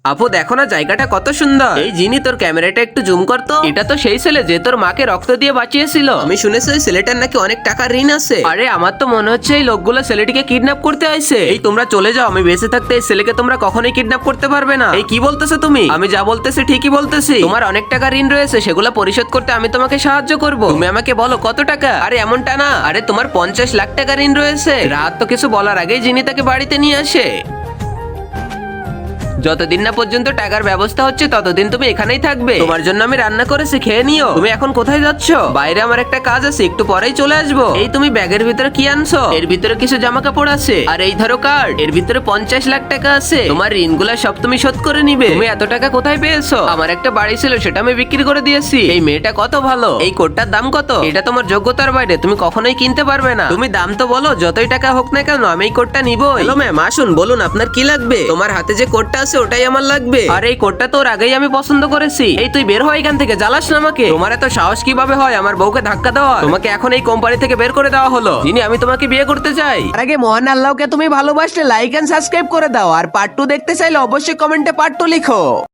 আপু দেখো না জায়গাটা কত সুন্দর। এই জিনি তোর ক্যামেরাটা একটু জুম করতো। এটা তো সেই ছেলে যে তোর মাকে রক্ত দিয়ে বাঁচিয়েছিল। আমি শুনেছি ওই ছেলেটার নাকি অনেক টাকার ঋণ আছে। আরে আমার তো মনে হচ্ছে এই লোকগুলো ছেলেটিকে কিডন্যাপ করতে আইছে। এই তোমরা চলে যাও, আমি বেঁচে থাকতে এই ছেলেকে তোমরা কখনোই কিডন্যাপ করতে পারবে না। এই কি বলতেছো তুমি? আমি যা বলতেছি ঠিকই বলতেছি। তোমার অনেক টাকা ঋণ রয়েছে, সেগুলো পরিশোধ করতে আমি তোমাকে সাহায্য করব। তুমি আমাকে বলো কত টাকা? আরে এমনটা না, আরে তোমার 50 লাখ টাকা ঋণ রয়েছে। রাত তো কিছু বলার আগেই জিনি তাকে বাড়িতে নিয়ে আসে। যতদিন না পর্যন্ত টাকার ব্যবস্থা হচ্ছে ততদিন তুমি এখানেই থাকবে। তোমার জন্য আমি রান্না করেছি, খেয়ে নিও। তুমি এখন কোথায় যাচ্ছ? বাইরে আমার একটা কাজ আছে, একটু পরেই চলে আসবো। এই তুমি ব্যাগের ভিতরে কি আনছো? এর ভিতরে কিছু জামা কাপড় আছে, আর এই ধরো কার্ড, এর ভিতরে 50 লাখ টাকা আছে। তোমার ঋণগুলা সব তুমি শোধ করে নিবে। তুমি এত টাকা কোথায় পেয়েছো? আমার একটা বাড়ি ছিল, সেটা আমি বিক্রি করে দিয়েছি। এই মেয়েটা কত ভালো। এই কোটটার দাম কত? এটা তোমার যোগ্যতার বাইরে, তুমি কখনোই কিনতে পারবে না। তুমি দাম তো বলো, যতই টাকা হোক না কেন আমি এই কোটটা নিবো। হ্যালো ম্যাম, আসুন, বলুন আপনার কি লাগবে। তোমার হাতে যে কোটটা আছে ওটাই আমার লাগবে। আর এই কোটটা তোর আগেই আমি পছন্দ করেছি। এই তুই বের হয় এখান থেকে, জ্বালাস না আমাকে। তোমার এত সাহস কিভাবে হয় আমার বউকে ধাক্কা দেওয়া? তোমাকে এখন এই কোম্পানি থেকে বের করে দেওয়া হলো। যিনি আমি তোমাকে বিয়ে করতে চাই। আর আগে মহান আল্লাহকে তুমি ভালোবাসলে লাইক এন্ড সাবস্ক্রাইব করে দাও। আর পার্ট 2 দেখতে চাইলে অবশ্যই কমেন্টে পার্ট 2 লিখো।